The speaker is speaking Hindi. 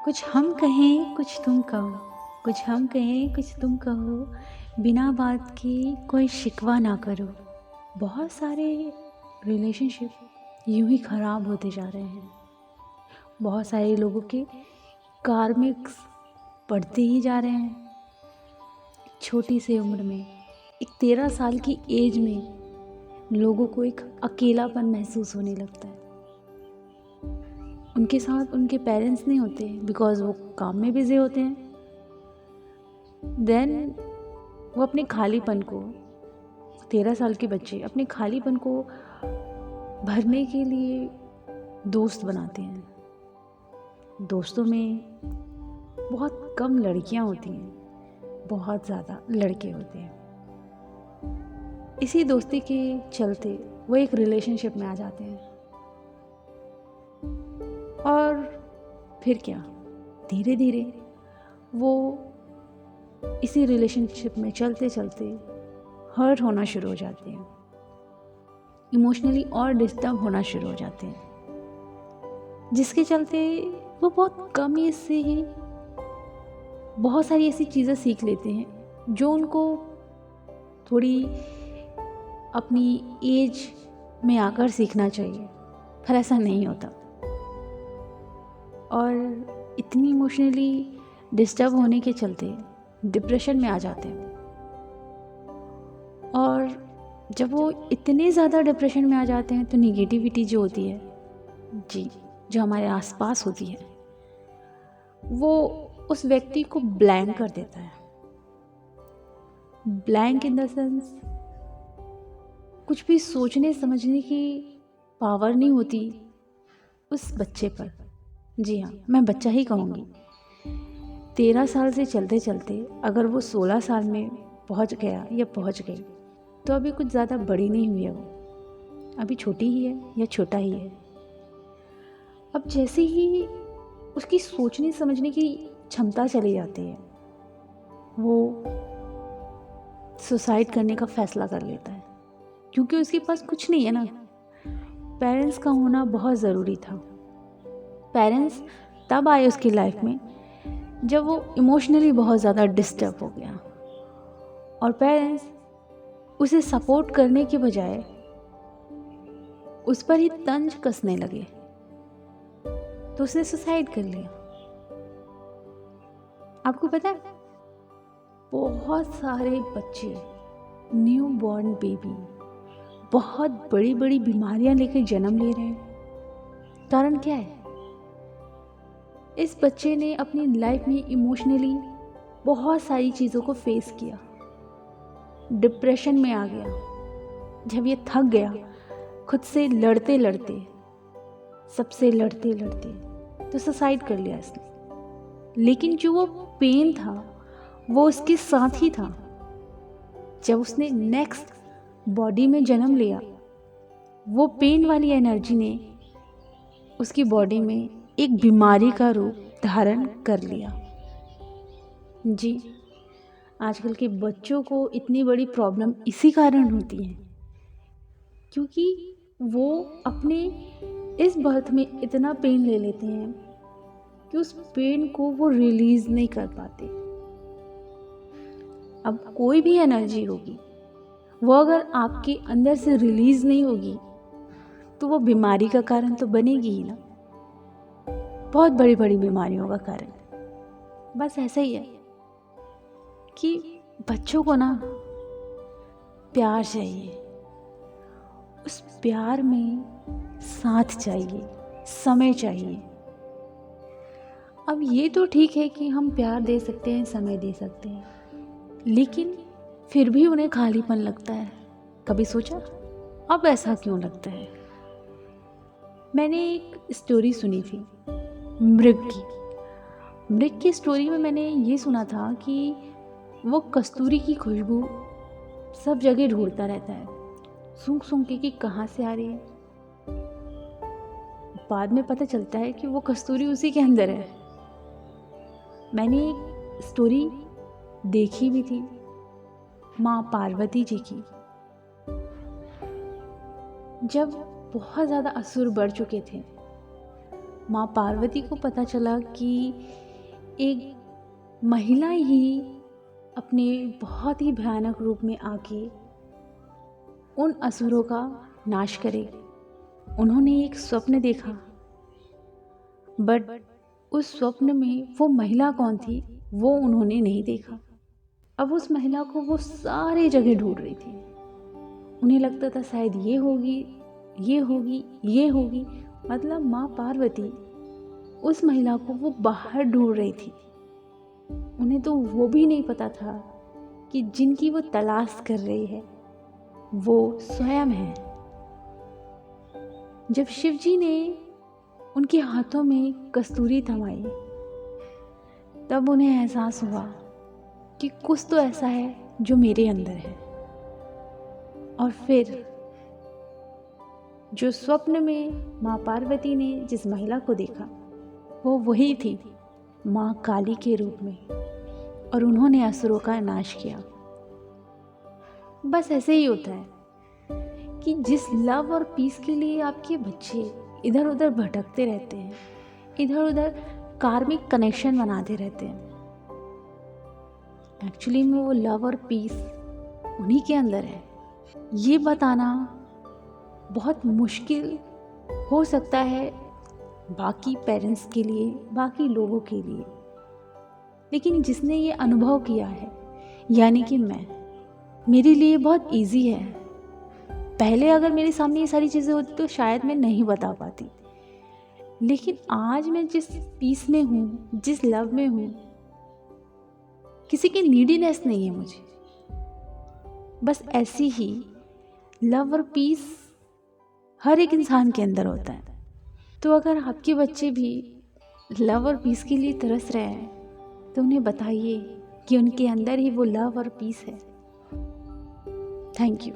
कुछ हम कहें कुछ तुम कहो, कुछ हम कहें कुछ तुम कहो, बिना बात के कोई शिकवा ना करो। बहुत सारे रिलेशनशिप यूं ही ख़राब होते जा रहे हैं। बहुत सारे लोगों के कार्मिक्स बढ़ते ही जा रहे हैं। छोटी सी उम्र में, एक 13 साल की एज में लोगों को एक अकेलापन महसूस होने लगता है। उनके साथ उनके पेरेंट्स नहीं होते बिकॉज़ वो काम में बिज़ी होते हैं। देन वो अपने खालीपन को, 13 साल के बच्चे अपने खालीपन को भरने के लिए दोस्त बनाते हैं। दोस्तों में बहुत कम लड़कियां होती हैं, बहुत ज़्यादा लड़के होते हैं। इसी दोस्ती के चलते वो एक रिलेशनशिप में आ जाते हैं और फिर क्या, धीरे धीरे वो इसी रिलेशनशिप में चलते चलते हर्ट होना शुरू हो जाते हैं, इमोशनली और डिस्टर्ब होना शुरू हो जाते हैं, जिसके चलते वो बहुत कम एज से ही बहुत सारी ऐसी चीज़ें सीख लेते हैं जो उनको थोड़ी अपनी एज में आकर सीखना चाहिए, पर ऐसा नहीं होता और इतनी इमोशनली डिस्टर्ब होने के चलते डिप्रेशन में आ जाते हैं। और जब वो इतने ज़्यादा डिप्रेशन में आ जाते हैं तो निगेटिविटी जो होती है जो हमारे आसपास होती है, वो उस व्यक्ति को ब्लैंक कर देता है। ब्लैंक इन द सेंस, कुछ भी सोचने समझने की पावर नहीं होती उस बच्चे पर। जी हाँ, मैं बच्चा ही कहूँगी। 13 साल से चलते चलते अगर वो 16 साल में पहुँच गया या पहुँच गई तो अभी कुछ ज़्यादा बड़ी नहीं हुई है, वो अभी छोटी ही है या छोटा ही है। अब जैसे ही उसकी सोचने समझने की क्षमता चली जाती है, वो सुसाइड करने का फैसला कर लेता है, क्योंकि उसके पास कुछ नहीं है ना। पेरेंट्स का होना बहुत ज़रूरी था। पेरेंट्स तब आए उसकी लाइफ में जब वो इमोशनली बहुत ज़्यादा डिस्टर्ब हो गया, और पेरेंट्स उसे सपोर्ट करने के बजाय उस पर ही तंज कसने लगे, तो उसने सुसाइड कर लिया। आपको पता है, बहुत सारे बच्चे, न्यू बॉर्न बेबी बहुत बड़ी बड़ी बीमारियां लेकर जन्म ले रहे हैं। कारण क्या है? इस बच्चे ने अपनी लाइफ में इमोशनली बहुत सारी चीज़ों को फेस किया, डिप्रेशन में आ गया। जब ये थक गया खुद से लड़ते लड़ते, सबसे लड़ते लड़ते, तो सुसाइड कर लिया इसने। लेकिन जो वो पेन था वो उसके साथ ही था। जब उसने नेक्स्ट बॉडी में जन्म लिया, वो पेन वाली एनर्जी ने उसकी बॉडी में एक बीमारी का रूप धारण कर लिया। जी, आजकल के बच्चों को इतनी बड़ी प्रॉब्लम इसी कारण होती है क्योंकि वो अपने इस बर्थ में इतना पेन ले लेते हैं कि उस पेन को वो रिलीज़ नहीं कर पाते। अब कोई भी एनर्जी होगी, वो अगर आपके अंदर से रिलीज़ नहीं होगी तो वो बीमारी का कारण तो बनेगी ही ना, बहुत बड़ी बड़ी बीमारियों का कारण। बस ऐसा ही है कि बच्चों को ना प्यार चाहिए, उस प्यार में साथ चाहिए, समय चाहिए। अब ये तो ठीक है कि हम प्यार दे सकते हैं, समय दे सकते हैं, लेकिन फिर भी उन्हें खालीपन लगता है। कभी सोचा अब ऐसा क्यों लगता है? मैंने एक स्टोरी सुनी थी मृग की स्टोरी में मैंने ये सुना था कि वो कस्तूरी की खुशबू सब जगह ढूंढता रहता है, सूंघ सूंघ के कि कहाँ से आ रही है। बाद में पता चलता है कि वो कस्तूरी उसी के अंदर है। मैंने एक स्टोरी देखी भी थी माँ पार्वती जी की, जब बहुत ज़्यादा असुर बढ़ चुके थे माँ पार्वती को पता चला कि एक महिला ही अपने बहुत ही भयानक रूप में आके उन असुरों का नाश करे। उन्होंने एक स्वप्न देखा, बट उस स्वप्न में वो महिला कौन थी वो उन्होंने नहीं देखा। अब उस महिला को वो सारे जगह ढूंढ रही थी। उन्हें लगता था शायद ये होगी, ये होगी, ये होगी। मतलब माँ पार्वती उस महिला को वो बाहर ढूंढ रही थी। उन्हें तो वो भी नहीं पता था कि जिनकी वो तलाश कर रही है वो स्वयं है। जब शिवजी ने उनके हाथों में कस्तूरी थमाई, तब उन्हें एहसास हुआ कि कुछ तो ऐसा है जो मेरे अंदर है। और फिर जो स्वप्न में माँ पार्वती ने जिस महिला को देखा वो वही थी, माँ काली के रूप में, और उन्होंने असुरों का नाश किया। बस ऐसे ही होता है कि जिस लव और पीस के लिए आपके बच्चे इधर उधर भटकते रहते हैं, इधर उधर कार्मिक कनेक्शन बनाते रहते हैं, एक्चुअली में वो लव और पीस उन्हीं के अंदर है। ये बताना बहुत मुश्किल हो सकता है बाकी पेरेंट्स के लिए, बाकी लोगों के लिए, लेकिन जिसने ये अनुभव किया है, यानी कि मैं, मेरे लिए बहुत इजी है। पहले अगर मेरे सामने ये सारी चीज़ें होती तो शायद मैं नहीं बता पाती, लेकिन आज मैं जिस पीस में हूँ, जिस लव में हूँ, किसी की नीडीनेस नहीं है मुझे। बस ऐसी ही लव और पीस हर एक इंसान के अंदर होता है। तो अगर आपके बच्चे भी लव और पीस के लिए तरस रहे हैं तो उन्हें बताइए कि उनके अंदर ही वो लव और पीस है। Thank you.